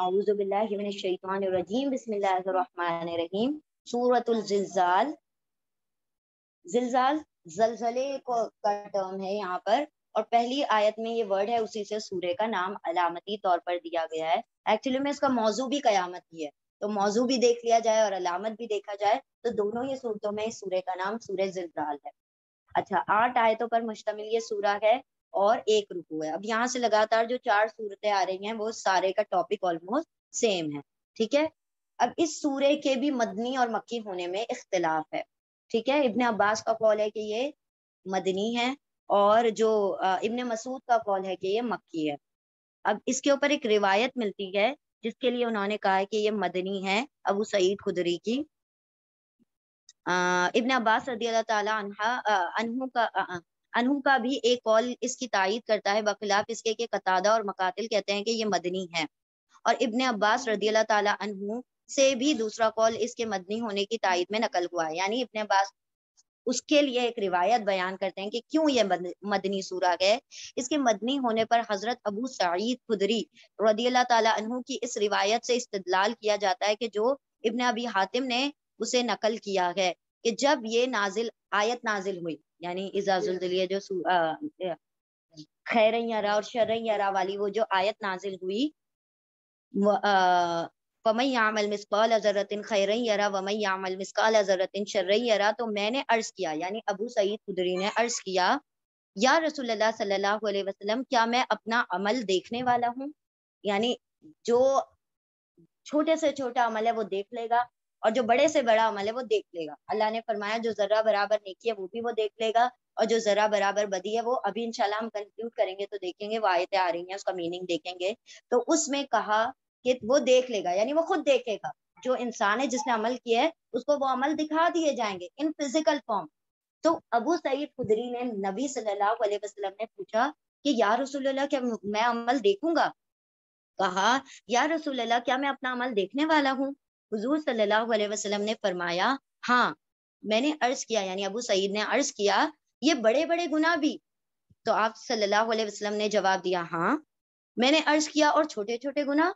اعوذ باللہ من الشیطان الرجیم بسم اللہ الرحمن الرحیم سورۃ الزلزال. زلزال زلزلے کا ٹرم ہے یہاں پر، اور پہلی آیت میں یہ ورڈ ہے، اسی سے سورہ کا نام علامتی طور پر دیا گیا ہے. ایکچولی میں اس کا موضوع بھی قیامت ہی ہے، تو موضوع بھی دیکھ لیا جائے اور علامت بھی دیکھا جائے تو دونوں ہی صورتوں میں اس سورہ کا نام سورہ زلزال ہے. اچھا، 8 آیتوں پر مشتمل یہ سورہ ہے اور 1 رکوع ہے. اب یہاں سے لگاتار جو 4 صورتیں آ رہی ہیں وہ سارے کا ٹاپک آلموسٹ سیم ہے. ٹھیک ہے، اب اس سورہ کے بھی مدنی اور مکی ہونے میں اختلاف ہے. ٹھیک ہے، ابن عباس کا قول ہے کہ یہ مدنی ہے، اور جو ابن مسعود کا قول ہے کہ یہ مکی ہے. اب اس کے اوپر ایک روایت ملتی ہے جس کے لیے انہوں نے کہا ہے کہ یہ مدنی ہے، ابو سعید خدری کی. ابن عباس رضی اللہ تعالیٰ عنہ کا بھی ایک قول اس کی تائید کرتا ہے، بخلاف اس کے کہ قتادہ اور مقاتل کہتے ہیں کہ یہ مدنی ہے. اور ابن عباس رضی اللہ تعالیٰ عنہ سے بھی دوسرا قول اس کے مدنی ہونے کی تائید میں نقل ہوا ہے. یعنی ابن عباس اس کے لیے ایک روایت بیان کرتے ہیں کہ کیوں یہ مدنی سورہ ہے. اس کے مدنی ہونے پر حضرت ابو سعید خدری رضی اللہ تعالیٰ عنہ کی اس روایت سے استدلال کیا جاتا ہے کہ جو ابن ابی حاتم نے اسے نقل کیا ہے کہ جب یہ آیت نازل ہوئی، یعنی اذا زلزلیہ جو خیرن یرا اور شرن یرا والی وہ جو آیت نازل ہوئی، فَمَن يَعْمَلْ مِثْقَالَ ذَرَّةٍ خَيْرًا يَرَهُ وَمَن يَعْمَلْ مِثْقَالَ ذَرَّةٍ شَرًّا يَرَهُ. تو میں نے عرض کیا، یعنی ابو سعید خدری نے عرض کیا، یا رسول اللہ صلی اللہ علیہ وسلم، کیا میں اپنا عمل دیکھنے والا ہوں؟ یعنی جو چھوٹے سے چھوٹا عمل ہے وہ دیکھ لے گا، اور جو بڑے سے بڑا عمل ہے وہ دیکھ لے گا. اللہ نے فرمایا جو ذرہ برابر نیکی ہے وہ بھی وہ دیکھ لے گا، اور جو ذرہ برابر بدی ہے وہ ابھی انشاءاللہ ہم کنکلوڈ کریں گے تو دیکھیں گے، وہ آیتیں آ رہی ہیں اس کا میننگ دیکھیں گے. تو اس میں کہا کہ وہ دیکھ لے گا، یعنی وہ خود دیکھے گا. جو انسان ہے جس نے عمل کیا ہے اس کو وہ عمل دکھا دیے جائیں گے ان فزیکل فارم. تو ابو سعید خدری نے نبی صلی اللہ علیہ وسلم نے پوچھا کہ یا رسول اللہ کیا میں عمل دیکھوں گا؟ کہا یا رسول اللہ کیا میں اپنا عمل دیکھنے والا ہوں؟ حضور صلی اللہ علیہ وسلم نے فرمایا ہاں. میں نے عرض کیا، یعنی ابو سعید نے عرض کیا یہ بڑے بڑے گناہ بھی؟ تو آپ صلی اللہ علیہ وسلم نے جواب دیا ہاں. میں نے عرض کیا اور چھوٹے چھوٹے گناہ؟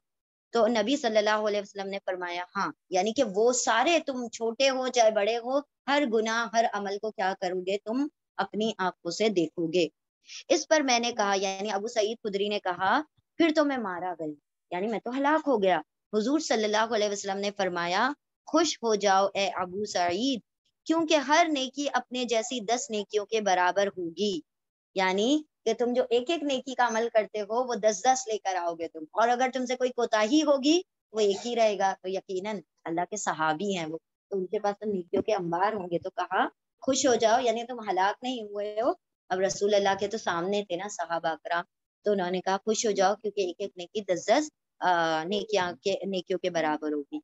تو نبی صلی اللہ علیہ وسلم نے فرمایا ہاں، یعنی کہ وہ سارے، تم چھوٹے ہو چاہے بڑے ہو، ہر گناہ ہر عمل کو کیا کرو گے تم اپنی آنکھوں سے دیکھو گے. اس پر میں نے کہا، یعنی ابو سعید خدری نے کہا پھر تو میں مارا گیا، یعنی میں تو ہلاک ہو گیا. حضور صلی اللہ علیہ وسلم نے فرمایا خوش ہو جاؤ اے ابو سعید، کیونکہ ہر نیکی اپنے جیسی 10 نیکیوں کے برابر ہوگی. یعنی کہ تم جو ایک ایک نیکی کا عمل کرتے ہو وہ 10 لے کر آؤ گے تم، اور اگر تم سے کوئی کوتاہی ہوگی وہ ایک ہی رہے گا. تو یقیناً اللہ کے صحابی ہیں وہ، تو ان کے پاس تو نیکیوں کے انبار ہوں گے. تو کہا خوش ہو جاؤ، یعنی تم ہلاک نہیں ہوئے ہو. اب رسول اللہ کے تو سامنے تھے نا صحابہ اکرام، تو انہوں نے کہا خوش ہو جاؤ کیونکہ ایک ایک نیکی 10 نیکیوں کے برابر ہوگی.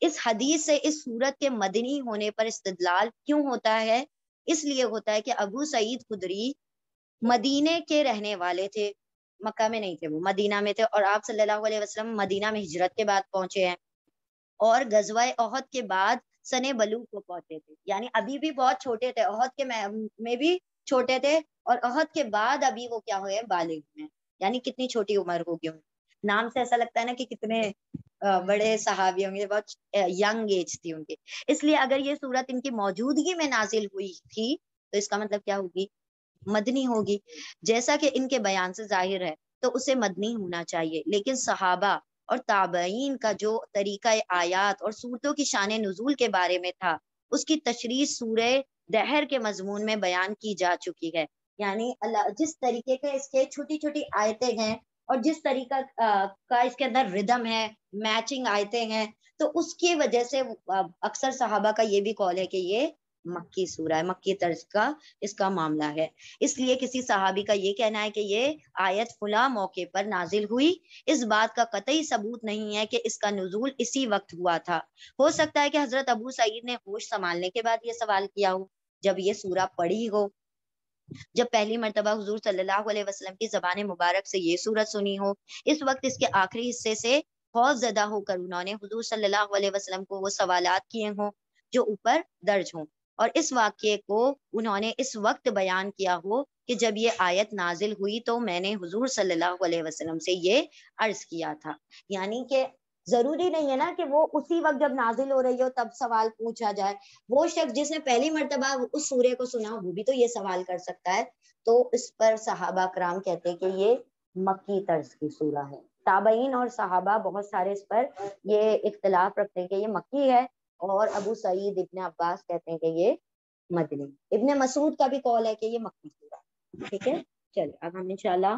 اس حدیث سے اس صورت کے مدنی ہونے پر استدلال کیوں ہوتا ہے؟ اس لیے ہوتا ہے کہ ابو سعید خدری مدینے کے رہنے والے تھے، مکہ میں نہیں تھے، وہ مدینہ میں تھے، اور آپ صلی اللہ علیہ وسلم مدینہ میں ہجرت کے بعد پہنچے ہیں، اور غزوہ احد کے بعد سن بلوغ کو پہنچے تھے. یعنی ابھی بھی بہت چھوٹے تھے، احد کے میں بھی چھوٹے تھے، اور احد کے بعد ابھی وہ کیا ہوئے بالغ ہوئے ہیں. یعنی کتنی چھوٹی عمر ہوگی ان. نام سے ایسا لگتا ہے نا کہ کتنے بڑے صحابی ہوں گے، بہت ینگ ایج تھی ان کی. اس لیے اگر یہ صورت ان کی موجودگی میں نازل ہوئی تھی تو اس کا مطلب کیا ہوگی؟ مدنی ہوگی. جیسا کہ ان کے بیان سے ظاہر ہے تو اسے مدنی ہونا چاہیے، لیکن صحابہ اور تابعین کا جو طریقہ آیات اور صورتوں کی شان نزول کے بارے میں تھا اس کی تشریح سورہ دہر کے مضمون میں بیان کی جا چکی ہے. یعنی اللہ جس طریقے کے اس کے چھوٹی چھوٹی آیتیں ہیں اور جس طریقہ کا اس کے اندر ردم ہے، میچنگ آیتیں ہیں، تو اس کی وجہ سے اکثر صحابہ کا یہ بھی قول ہے کہ یہ مکی سورہ ہے، مکی طرز کا اس کا معاملہ ہے. اس لیے کسی صحابی کا یہ کہنا ہے کہ یہ آیت فلاں موقع پر نازل ہوئی، اس بات کا قطعی ثبوت نہیں ہے کہ اس کا نزول اسی وقت ہوا تھا. ہو سکتا ہے کہ حضرت ابو سعید نے ہوش سنبھالنے کے بعد یہ سوال کیا ہو، جب یہ سورہ پڑھی ہو، جب پہلی مرتبہ حضور صلی اللہ علیہ وسلم کی زبان مبارک سے یہ سورت سنی ہو. اس وقت اس کے آخری حصے سے خوف زدہ ہو کر انہوں نے حضور صلی اللہ علیہ وسلم کو وہ سوالات کیے ہوں جو اوپر درج ہوں، اور اس واقعے کو انہوں نے اس وقت بیان کیا ہو کہ جب یہ آیت نازل ہوئی تو میں نے حضور صلی اللہ علیہ وسلم سے یہ عرض کیا تھا. یعنی کہ ضروری نہیں ہے نا کہ وہ اسی وقت جب نازل ہو رہی ہو تب سوال پوچھا جائے. وہ شخص جس نے پہلی مرتبہ اس سورے کو سنا وہ بھی تو یہ سوال کر سکتا ہے. تو اس پر صحابہ کرام کہتے ہیں کہ یہ مکی طرز کی سورہ ہے. تابعین اور صحابہ بہت سارے اس پر یہ اختلاف رکھتے ہیں کہ یہ مکی ہے، اور ابو سعید ابن عباس کہتے ہیں کہ یہ مدنی. ابن مسعود کا بھی قول ہے کہ یہ مکی سورہ. ٹھیک ہے، چلیے اب ہم انشاءاللہ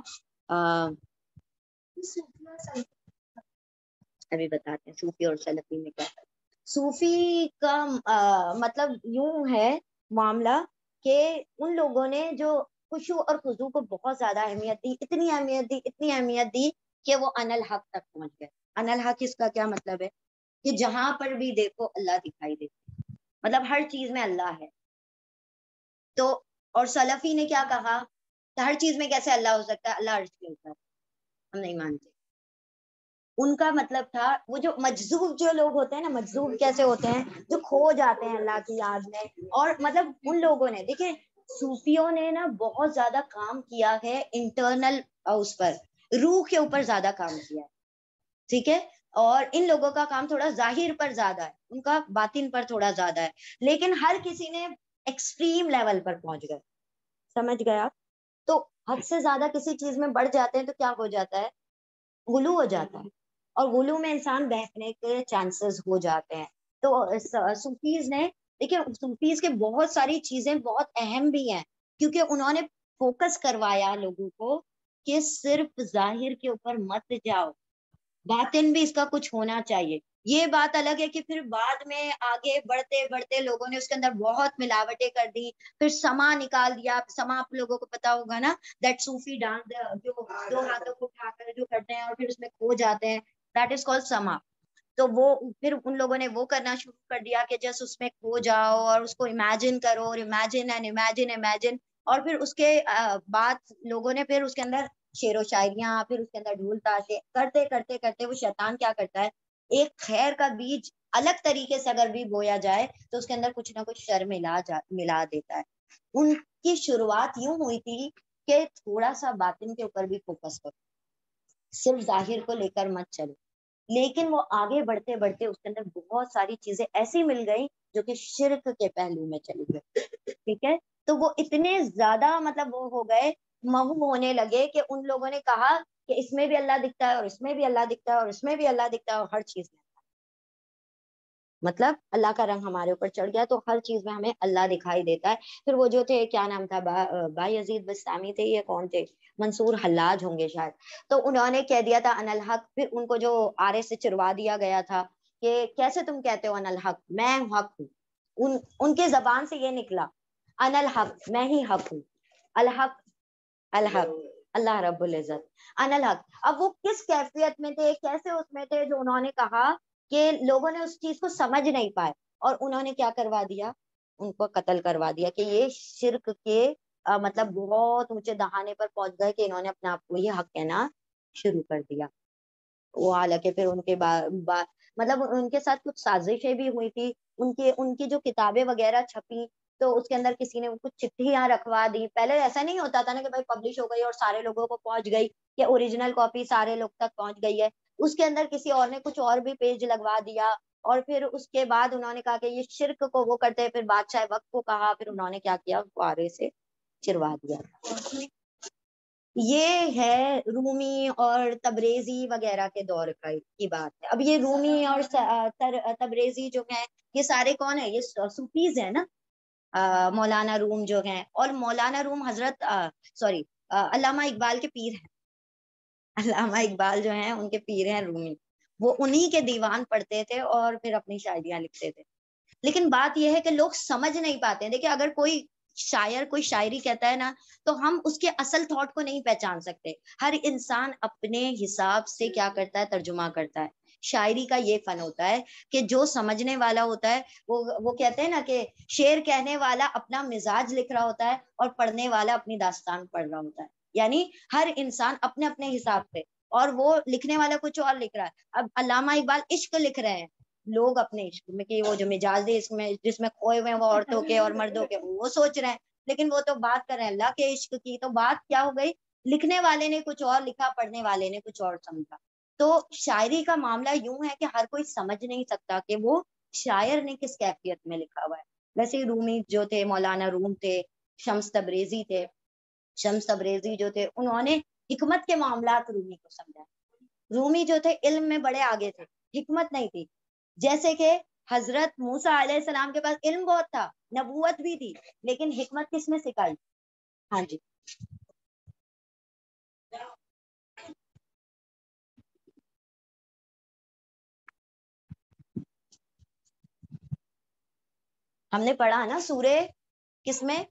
ابھی بتاتے ہیں صوفی اور سلفی میں کیا. صوفی کا مطلب یوں ہے معاملہ کہ ان لوگوں نے جو خشوع اور خضوع کو بہت زیادہ اہمیت دی، اتنی اہمیت دی کہ وہ ان الحق تک پہنچ گئے. ان الحق اس کا کیا مطلب ہے کہ جہاں پر بھی دیکھو اللہ دکھائی دیتے، مطلب ہر چیز میں اللہ ہے. تو اور سلفی نے کیا کہا کہ ہر چیز میں کیسے اللہ ہو سکتا ہے، اللہ عرش کے اوپر. ہم نہیں مانتے. ان کا مطلب تھا وہ جو مجذوب جو لوگ ہوتے ہیں نا، مجذوب کیسے ہوتے ہیں، جو کھو جاتے ہیں اللہ کی یاد میں. اور مطلب ان لوگوں نے دیکھیں صوفیوں نے نا بہت زیادہ کام کیا ہے انٹرنل، اس پر روح کے اوپر زیادہ کام کیا ہے. ٹھیک ہے، اور ان لوگوں کا کام تھوڑا ظاہر پر زیادہ ہے، ان کا باطن پر تھوڑا زیادہ ہے. لیکن ہر کسی نے ایکسٹریم لیول پر پہنچ گئے. سمجھ گیا؟ تو حد سے زیادہ کسی چیز میں بڑھ جاتے ہیں تو کیا ہو جاتا ہے، غلو ہو جاتا ہے، اور غلو میں انسان بہکنے کے چانسز ہو جاتے ہیں. تو صوفیز نے دیکھیں، صوفیز کے بہت ساری چیزیں بہت اہم بھی ہیں، کیونکہ انہوں نے فوکس کروایا لوگوں کو کہ صرف ظاہر کے اوپر مت جاؤ، باطن بھی اس کا کچھ ہونا چاہیے. یہ بات الگ ہے کہ پھر بعد میں آگے بڑھتے بڑھتے لوگوں نے اس کے اندر بہت ملاوٹیں کر دی، پھر سما نکال دیا. سما آپ لوگوں کو پتا ہوگا نا، دیٹ صوفی ڈانس جو دو ہاتھوں کو اٹھا کر جو کرتے ہیں اور پھر اس میں کھو جاتے ہیں، دیٹ از کالڈ سما. تو وہ پھر ان لوگوں نے وہ کرنا شروع کر دیا کہ جس اس میں کھو جاؤ اور اس کو امیجن کرو، اور امیجن. اور پھر اس کے بعد لوگوں نے پھر اس کے اندر شعر و شاعریاں، پھر اس کے اندر ڈھول تاشے کرتے کرتے کرتے وہ شیطان کیا کرتا ہے، ایک خیر کا بیج الگ طریقے سے اگر بھی بویا جائے تو اس کے اندر کچھ نہ کچھ شر ملا دیتا ہے. ان کی شروعات یوں ہوئی تھی کہ تھوڑا سا باطن کے اوپر بھی فوکس کرو، صرف ظاہر کو لے کر مت چلو. لیکن وہ آگے بڑھتے بڑھتے اس کے اندر بہت ساری چیزیں ایسی مل گئی جو کہ شرک کے پہلو میں چلی گئی. ٹھیک ہے، تو وہ اتنے زیادہ مطلب وہ ہو گئے، مہو ہونے لگے کہ ان لوگوں نے کہا کہ اس میں بھی اللہ دکھتا ہے، اور اس میں بھی اللہ دکھتا ہے، اور اس میں بھی اللہ دکھتا ہے، اور ہر چیز میں مطلب اللہ کا رنگ ہمارے اوپر چڑھ گیا تو ہر چیز میں ہمیں اللہ دکھائی دیتا ہے. پھر وہ جو تھے، کیا نام تھا، بایزید بستامی تھے، یہ کون تھے، منصور حلاج ہوں گے شاید. تو انہوں نے کہہ دیا تھا ان الحق. پھر ان کو جو آرے سے چروا دیا گیا تھا کہ کیسے تم کہتے ہو ان الحق، میں حق ہوں. ان کے زبان سے یہ نکلا ان الحق، میں ہی حق ہوں. الحق اللہ رب العزت ان الحق. اب وہ کس کیفیت میں تھے، کیسے اس میں تھے، جو انہوں نے کہا کہ لوگوں نے اس چیز کو سمجھ نہیں پائے اور انہوں نے کیا کروا دیا، ان کو قتل کروا دیا. کہ یہ شرک کے مطلب بہت اونچے دہانے پر پہنچ گئے کہ انہوں نے اپنے آپ کو یہ حق کہنا شروع کر دیا. وہ حالانکہ پھر ان کے مطلب ان کے ساتھ کچھ سازشیں بھی ہوئی تھی. ان کی جو کتابیں وغیرہ چھپی تو اس کے اندر کسی نے کچھ چٹھیاں رکھوا دی. پہلے ایسا نہیں ہوتا تھا نا کہ بھائی پبلش ہو گئی اور سارے لوگوں کو پہنچ گئی، کہ اوریجنل کاپی سارے لوگ تک پہنچ گئی ہے. اس کے اندر کسی اور نے کچھ اور بھی پیج لگوا دیا، اور پھر اس کے بعد انہوں نے کہا کہ یہ شرک کو وہ کرتے ہیں. پھر بادشاہ وقت کو کہا، پھر انہوں نے کیا کیا، آرے سے چروا دیا. یہ ہے رومی اور تبریزی وغیرہ کے دور کی بات ہے. اب یہ رومی اور تبریزی جو ہیں یہ سارے کون ہیں، یہ صوفیز ہیں نا. مولانا روم جو ہیں، اور مولانا روم حضرت علامہ اقبال کے پیر ہیں. علامہ اقبال جو ہیں ان کے پیر ہیں رومی. وہ انہی کے دیوان پڑھتے تھے اور پھر اپنی شاعریاں لکھتے تھے. لیکن بات یہ ہے کہ لوگ سمجھ نہیں پاتے. دیکھیں اگر کوئی شاعر کوئی شاعری کہتا ہے نا تو ہم اس کے اصل تھاٹ کو نہیں پہچان سکتے. ہر انسان اپنے حساب سے کیا کرتا ہے، ترجمہ کرتا ہے. شاعری کا یہ فن ہوتا ہے کہ جو سمجھنے والا ہوتا ہے وہ کہتے ہیں نا کہ شعر کہنے والا اپنا مزاج لکھ رہا ہوتا ہے اور پڑھنے والا اپنی داستان پڑھ رہا ہوتا ہے. یعنی ہر انسان اپنے اپنے حساب سے، اور وہ لکھنے والا کچھ اور لکھ رہا ہے. اب علامہ اقبال عشق لکھ رہے ہیں لوگ اپنے عشق میں کہ وہ جو مجاز عشق میں جس میں کھوئے ہوئے ہیں وہ عورتوں کے اور مردوں کے وہ سوچ رہے ہیں، لیکن وہ تو بات کر رہے ہیں اللہ کے عشق کی. تو بات کیا ہو گئی، لکھنے والے نے کچھ اور لکھا، پڑھنے والے نے کچھ اور سمجھا. تو شاعری کا معاملہ یوں ہے کہ ہر کوئی سمجھ نہیں سکتا کہ وہ شاعر نے کس کیفیت میں لکھا ہوا ہے. ویسے ہی رومی جو تھے، مولانا روم تھے، شمس تبریزی تھے. شمس تبریزی جو تھے انہوں نے حکمت کے معاملات رومی کو سمجھا. رومی جو تھے علم میں بڑے آگے تھے، حکمت نہیں تھی. جیسے کہ حضرت موسیٰ علیہ السلام کے پاس علم بہت تھا، نبوت بھی تھی، لیکن حکمت کس نے سکھائی؟ ہاں جی. ہم نے پڑھا نا سورہ کس میں،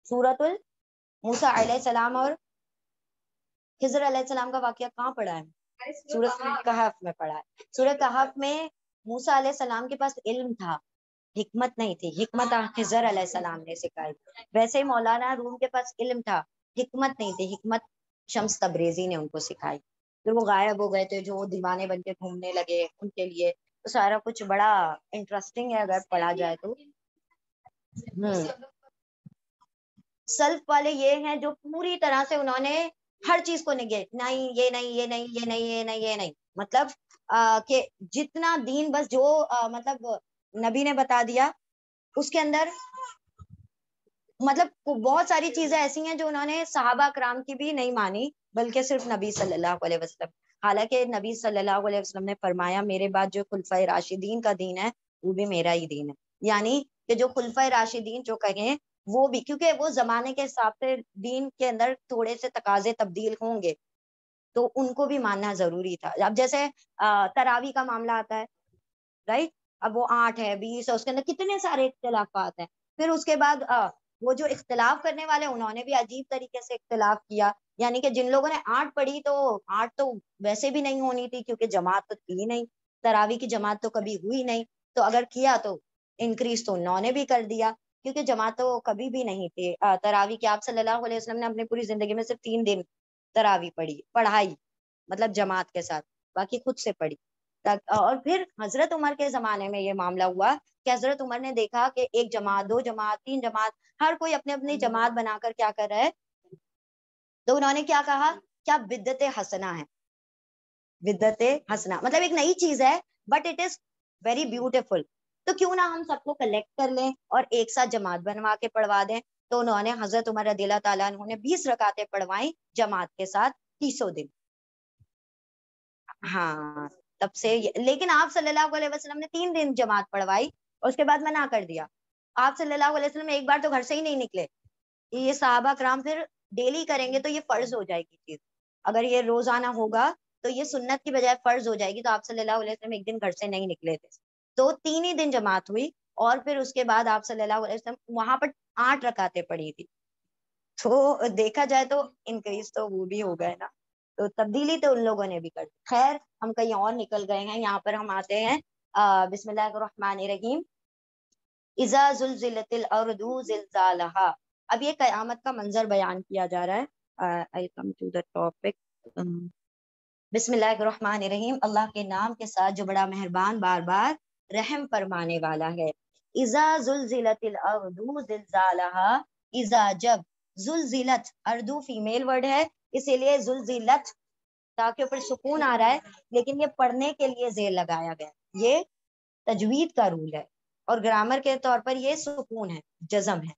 سورۃ موسیٰ علیہ السلام اور خضر علیہ السلام کا واقعہ کہاں پڑھا ہے؟ سورۃ کہف میں پڑھا ہے. سورۃ کہف میں موسیٰ علیہ السلام کے پاس علم تھا، حکمت نہیں تھی. حکمت خضر علیہ السلام نے سکھائی. ویسے ہی مولانا روم کے پاس علم تھا، حکمت نہیں تھی. حکمت شمس تبریزی نے ان کو سکھائی. پھر وہ غائب ہو گئے تھے، جو دیوانے بن کے گھومنے لگے، ان کے لیے تو سارا کچھ بڑا انٹرسٹنگ ہے اگر پڑھا جائے تو. سلف والے یہ ہیں جو پوری طرح سے انہوں نے ہر چیز کو نگیٹ، نہیں یہ نہیں یہ نہیں یہ نہیں یہ نہیں یہ نہیں، مطلب کہ جتنا دین بس جو مطلب نبی نے بتا دیا اس کے اندر، مطلب بہت ساری چیزیں ایسی ہیں جو انہوں نے صحابہ کرام کی بھی نہیں مانی، بلکہ صرف نبی صلی اللہ علیہ وسلم. حالانکہ نبی صلی اللہ علیہ وسلم نے فرمایا میرے بعد جو خلفائے راشدین کا دین ہے وہ بھی میرا ہی دین ہے. یعنی کہ جو خلفائے راشدین جو کہیں وہ بھی، کیونکہ وہ زمانے کے حساب سے دین کے اندر تھوڑے سے تقاضے تبدیل ہوں گے تو ان کو بھی ماننا ضروری تھا. اب جیسے تراوی کا معاملہ آتا ہے، رائٹ، اب وہ 8 ہے 20 ہے، اس کے اندر کتنے سارے اختلافات ہیں. پھر اس کے بعد وہ جو اختلاف کرنے والے انہوں نے بھی عجیب طریقے سے اختلاف کیا. یعنی کہ جن لوگوں نے 8 پڑھی تو 8 تو ویسے بھی نہیں ہونی تھی کیونکہ جماعت تو تھی نہیں، تراوی کی جماعت تو کبھی ہوئی نہیں. تو اگر کیا تو انکریز تو انہوں نے بھی کر دیا کیونکہ جماعت تو کبھی بھی نہیں تھی. تراوی کی آپ صلی اللہ علیہ وسلم نے اپنی پوری زندگی میں صرف 3 دن تراوی پڑھائی، مطلب جماعت کے ساتھ، باقی خود سے پڑھی. اور پھر حضرت عمر کے زمانے میں یہ معاملہ ہوا کہ حضرت عمر نے دیکھا کہ 1 جماعت 2 جماعت 3 جماعت ہر کوئی اپنے اپنی جماعت بنا کر کیا کر رہا ہے. تو انہوں نے کیا کہا، کیا بدعت حسنہ ہے. بدعت حسنہ مطلب ایک نئی چیز ہے but it is very beautiful. تو کیوں نہ ہم سب کو کلیکٹ کر لیں اور ایک ساتھ جماعت بنوا کے پڑھوا دیں. تو انہوں نے حضرت عمر رضی اللہ تعالیٰ عنہ نے 20 رکعتیں پڑھوائیں جماعت کے ساتھ 30 دن. ہاں تب سے. لیکن آپ صلی اللہ علیہ وسلم نے 3 دن جماعت پڑھوائی اور اس کے بعد منع کر دیا. آپ صلی اللہ علیہ وسلم ایک بار تو گھر سے ہی نہیں نکلے. یہ صحابہ کرام پھر ڈیلی کریں گے تو یہ فرض ہو جائے گی چیز. اگر یہ روزانہ ہوگا تو یہ سنت کی بجائے فرض ہو جائے گی. تو آپ صلی اللہ علیہ وسلم ایک دن گھر سے نہیں نکلے تھے تو 3 ہی دن جماعت ہوئی اور پھر اس کے بعد آپ صلی اللہ علیہ وسلم وہاں پر 8 رکعتیں پڑھی تھی. تو دیکھا جائے تو انکریز تو وہ بھی ہو گئے نا. تو تبدیلی تو ان لوگوں نے بھی کر دی. خیر ہم کہیں اور نکل گئے ہیں. یہاں پر ہم آتے ہیں بسم اللہ الرحمن الرحیم. اذا زلزلت الارض زلزالها. اب یہ قیامت کا منظر بیان کیا جا رہا ہے. I come to the topic. بسم اللہ الرحمن الرحیم. اللہ کے نام کے ساتھ جو بڑا مہربان بار بار رحم فرمانے والا ہے. اذا زلزلت الارض زلزالها. اذا جب، زلزلت اردو فیمیل ورڈ ہے اسی لیے زلزلت تاکہ اوپر سکون آ رہا ہے لیکن یہ پڑھنے کے لیے زیر لگایا گیا. یہ تجوید کا رول ہے اور گرامر کے طور پر یہ سکون ہے، جزم ہے.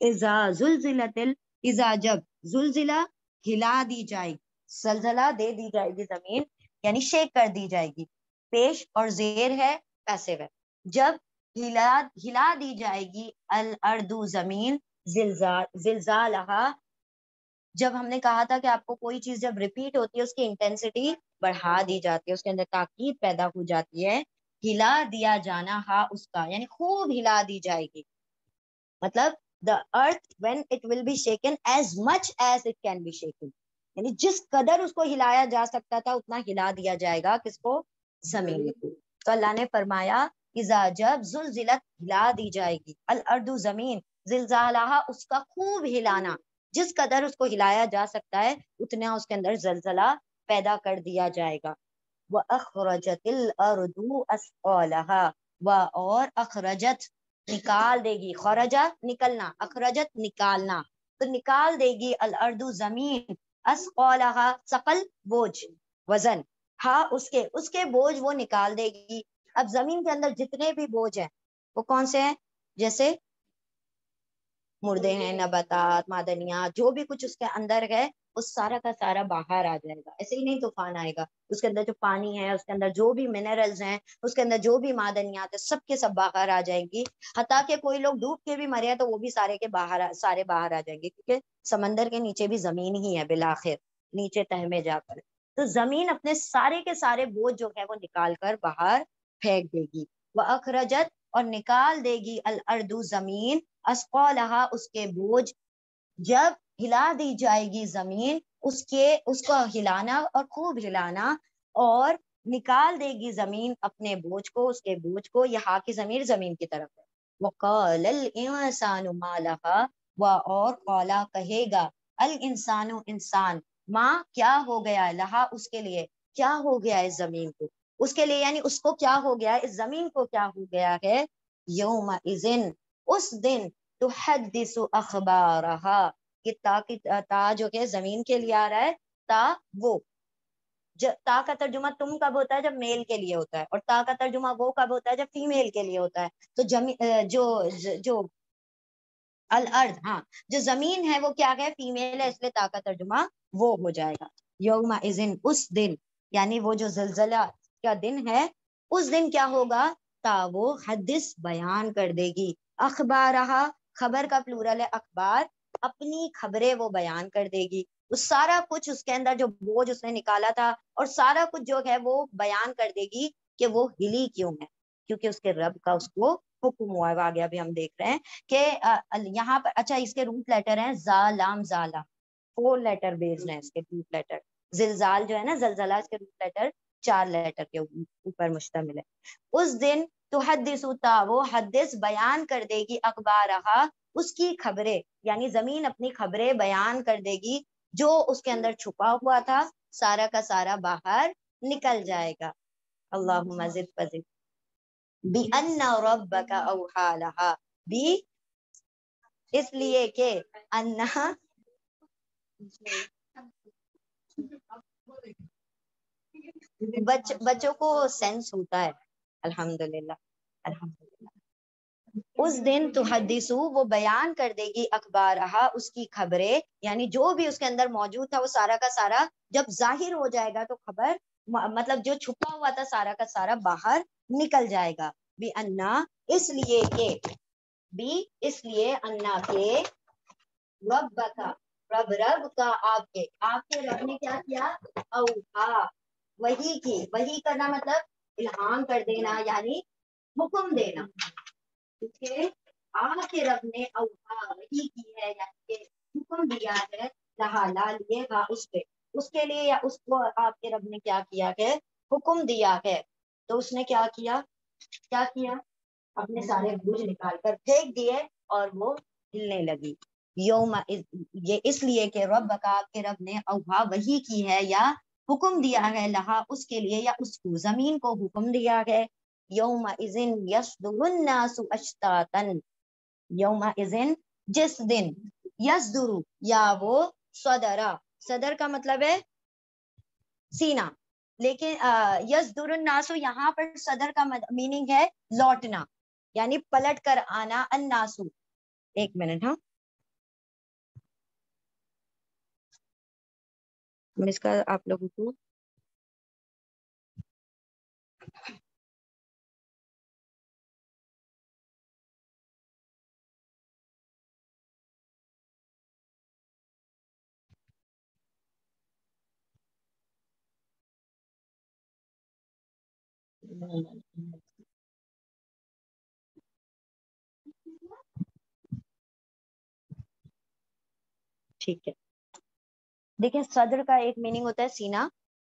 اذا زلزلت اذا جب، زلزلہ ہلا دی جائے گی، زلزلہ دے دی جائے گی زمین یعنی شیک کر دی جائے گی. پیش اور زیر ہے پیسو ہے. جب ہلا دی جائے گی الارض زمین، زلزالہا. جب ہم نے کہا تھا کہ آپ کو کوئی چیز جب ریپیٹ ہوتی ہے اس کی انٹینسٹی بڑھا دی جاتی ہے، اس کے اندر تاکید پیدا ہو جاتی ہے. ہلا دیا جانا ہا اس کا یعنی خوب ہلا دی جائے گی. مطلب the earth when it will be shaken as much as it can be shaken. یعنی جس قدر اس کو ہلایا جا سکتا تھا اتنا ہلا دیا جائے گا کس کو، زمین کو. تو اللہ نے فرمایا اذا جب زلزلت ہلا دی جائے گی الارض زمین، زلزالہا اس کا خوب ہلانا، جس قدر اس کو ہلایا جا سکتا ہے اتنا اس کے اندر زلزلہ پیدا کر دیا جائے گا. وَأَخْرَجَتِ الْأَرْضُ أَثْقَالَهَا، اور اخرجت نکال دے گی، خرجہ نکلنا، اخرجت نکالنا، تو نکال دے گی الارض زمین، اثقالها ثقل بوجھ، وزن، ہاں اس کے بوجھ وہ نکال دے گی۔ اب زمین کے اندر جتنے بھی بوجھ ہیں وہ کون سے ہیں؟ جیسے مردے ہیں، نباتات، معدنیات، جو بھی کچھ اس کے اندر ہے وہ سارا کا سارا باہر آ جائے گا۔ ایسے ہی نہیں طوفان آئے گا، اس کے اندر جو پانی ہے، اس کے اندر جو بھی منرلز ہیں، اس کے اندر جو بھی معدنیات ہے، سب کے سب باہر آ جائیں گی۔ حتیٰ کہ کوئی لوگ ڈوب کے بھی مرے ہیں تو وہ بھی سارے باہر آ جائیں گے، کیونکہ سمندر کے نیچے بھی زمین ہی ہے بالآخر، نیچے تہ میں جا کر۔ تو زمین اپنے سارے کے سارے بوجھ جو ہے وہ نکال کر باہر پھینک دے گی۔ وَأَخْرَجَتْ، اور نکال دے گی الارض زمین، اثقالها اس کے بوجھ، جب ہلا دی جائے گی زمین، اس کو ہلانا اور خوب ہلانا، اور نکال دے گی زمین اپنے بوجھ کو، اس کے بوجھ کو، یہاں کی ضمیر زمین کی طرف ہے۔ وقال الانسان ما لها، اور قالا کہے گا، الانسان انسان، ماں کیا ہو گیا، لہا اس کے لیے، کیا ہو گیا اس زمین کو، اس کے لیے یعنی اس کو کیا ہو گیا، اس زمین کو کیا ہو گیا ہے، یوم اذن، اس دن، تحدث اخبارہا، کہ تا جو کہ زمین کے لیے آ رہا ہے، تا وہ، تا کا ترجمہ تم کب ہوتا ہے؟ جب میل کے لیے ہوتا ہے، اور تا کا ترجمہ وہ کب ہوتا ہے؟ جب فیمیل کے لیے ہوتا ہے۔ تو جو الارض، ہاں جو زمین ہے وہ کیا ہے؟ فیمیل ہے، اس لیے تا کا ترجمہ وہ ہو جائے گا۔ یوم اذن، اس دن، یعنی وہ جو زلزلہ کا دن ہے، اس دن کیا ہوگا؟ تا وہ حدث بیان کر دے گی، اخبارہا، خبر کا پلورل ہے اخبار، اپنی خبریں وہ بیان کر دے گی، وہ سارا کچھ اس کے اندر جو بوجھ اس نے نکالا تھا اور سارا کچھ جو ہے وہ بیان کر دے گی کہ وہ ہلی کیوں ہے، کیونکہ اس کے رب کا اس کو حکم ہوا ہے۔ آگے ابھی ہم دیکھ رہے ہیں کہ یہاں پر، اچھا اس کے روٹ لیٹر ہیں زا لام زالا، 4 لیٹر بیسڈ ہیں اس کے روٹ لیٹر۔ زلزال جو ہے نا، زلزلہ، اس کے روٹ لیٹر 4 لیٹر کے اوپر مشتمل ہے۔ اس دن تحدث، تا وہ حدث بیان کر دے گی، اخبارہا اس کی خبریں، یعنی زمین اپنی خبریں بیان کر دے گی، جو اس کے اندر چھپا ہوا تھا سارا کا سارا باہر نکل جائے گا۔ اللہم زد فزد، بِأَنَّ رَبَّكَ أَوْحَىٰ لَهَا، بھی اس لیے کہ انہا، بچوں کو سینس ہوتا ہے، الحمدللہ الحمدللہ۔ اس دن تحدثو، وہ بیان کر دے گی، اخبارہا اس کی خبریں، یعنی جو بھی اس کے اندر موجود تھا وہ سارا کا سارا جب ظاہر ہو جائے گا تو خبر، مطلب جو چھپا ہوا تھا سارا کا سارا باہر نکل جائے گا۔ بھی انا، اس لیے کہ، بھی اس لیے، انا کے، رب کا، رب کا، آپ کے رب نے کیا کیا؟ اوحا، وحی کی، وحی کرنا مطلب الہام کر دینا، یعنی حکم دینا، کہ آپ کے رب نے اوحا، وحی کی ہے، یعنی کہ حکم دیا ہے، لہا، لا لیے گا، اس پہ، اس کے لیے، یا اس کو آپ کے رب نے کیا کیا ہے؟ حکم دیا ہے۔ تو اس نے کیا کیا؟ اپنے سارے بوجھ نکال کر پھینک دیے اور وہ ہلنے لگی۔ یوم، یہ اس لیے کہ رب کا، آپ کے رب نے، اوحا، وحی کی ہے، یا حکم دیا ہے، لہا اس کے لیے، یا اس کو زمین کو حکم دیا ہے، یوم اذن یصدر الناس اشتاتا، یوم اذن جس دن، یصدر یا وہ، صدر کا مطلب ہے سینہ، لیکن یصدر الناس یہاں پر صدر کا میننگ ہے لوٹنا، یعنی پلٹ کر آنا، الناس، ایک منٹ، ہاں اس کا آپ لوگوں کو ٹھیک ہے۔ دیکھیں، صدر کا ایک میننگ ہوتا ہے سینہ،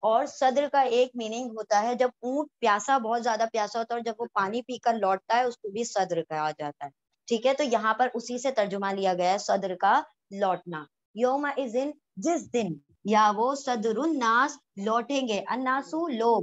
اور صدر کا ایک میننگ ہوتا ہے جب اونٹ پیاسا، بہت زیادہ پیاسا ہوتا ہے، اور جب وہ پانی پی کر لوٹتا ہے اس کو بھی صدر کہا جاتا ہے، ٹھیک ہے۔ تو یہاں پر اسی سے ترجمہ لیا گیا ہے، صدر کا لوٹنا۔ یوم اذن جس دن، یا وہ، صدر الناس لوٹیں گے، الناسو لوگ،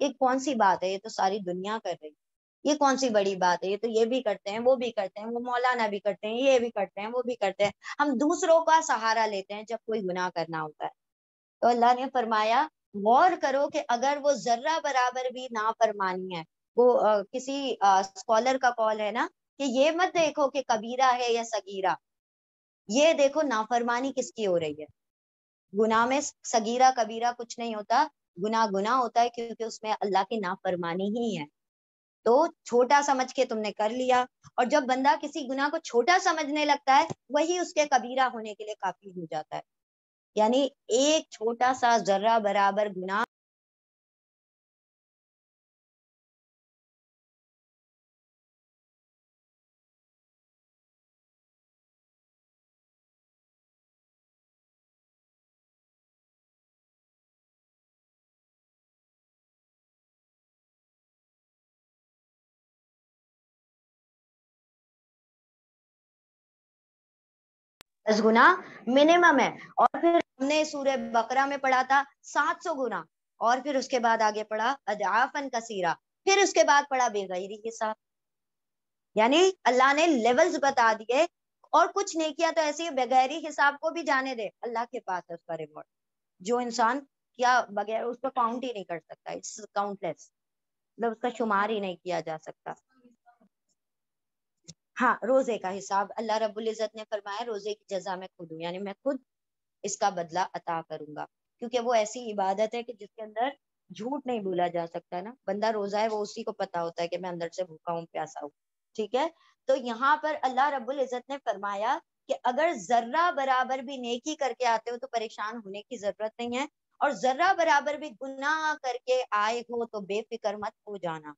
یہ کون سی بات ہے، یہ تو ساری دنیا کر رہی ہے، یہ کون سی بڑی بات ہے، یہ تو یہ بھی کرتے ہیں، وہ بھی کرتے ہیں، وہ مولانا بھی کرتے ہیں، یہ بھی کرتے ہیں، وہ بھی کرتے ہیں. ہم دوسروں کا سہارا لیتے ہیں جب کوئی گناہ کرنا ہوتا ہے. تو اللہ نے فرمایا غور کرو کہ اگر وہ ذرہ برابر بھی نافرمانی ہے، وہ کسی اسکالر کا قول ہے نا کہ یہ مت دیکھو کہ کبیرہ ہے یا صغیرہ، یہ دیکھو نافرمانی کس کی ہو رہی ہے. گناہ میں صغیرہ کبیرہ کچھ نہیں ہوتا، گناہ ہوتا ہے کیونکہ اس میں اللہ کی نافرمانی ہی ہے. تو چھوٹا سمجھ کے تم نے کر لیا، اور جب بندہ کسی گناہ کو چھوٹا سمجھنے لگتا ہے وہی اس کے کبیرہ ہونے کے لیے کافی ہو جاتا ہے. یعنی ایک چھوٹا سا ذرہ برابر گناہ گنا منیمم ہے. اور پھر ہم نے سورہ بقرہ میں پڑھا تھا 700 گنا، اور پھر اس کے بعد آگے پڑھا اضعافا کثیرہ، پھر اس کے بعد پڑھا بغیر حساب. یعنی اللہ نے لیولز بتا دیے. اور کچھ نیکیاں تو ایسی بغیر حساب کو بھی جانے دے اللہ کے پاس ہے اس کا ریوارڈ، جو انسان کیا بغیر اس کو کاؤنٹ ہی نہیں کر سکتا. اٹس کاؤنٹ لیس، مطلب اس کا شمار ہی نہیں کیا جا سکتا. ہاں روزے کا حساب اللہ رب العزت نے فرمایا روزے کی جزا میں خود ہوں، یعنی میں خود اس کا بدلہ عطا کروں گا، کیونکہ وہ ایسی عبادت ہے کہ جس کے اندر جھوٹ نہیں بولا جا سکتا نا. بندہ روزہ ہے وہ اسی کو پتا ہوتا ہے کہ میں اندر سے بھوکا ہوں پیاسا ہوں. ٹھیک ہے، تو یہاں پر اللہ رب العزت نے فرمایا کہ اگر ذرہ برابر بھی نیکی کر کے آتے ہو تو پریشان ہونے کی ضرورت نہیں ہے، اور ذرہ برابر بھی گناہ کر کے آئے ہو تو بے فکر مت ہو جانا،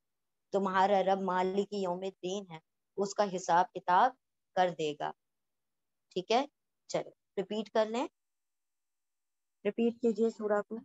تمہارا رب مالک یوم الدین ہے، اس کا حساب کتاب کر دے گا. ٹھیک ہے، چلو ریپیٹ کر لیں، ریپیٹ کیجئے سورہ کو.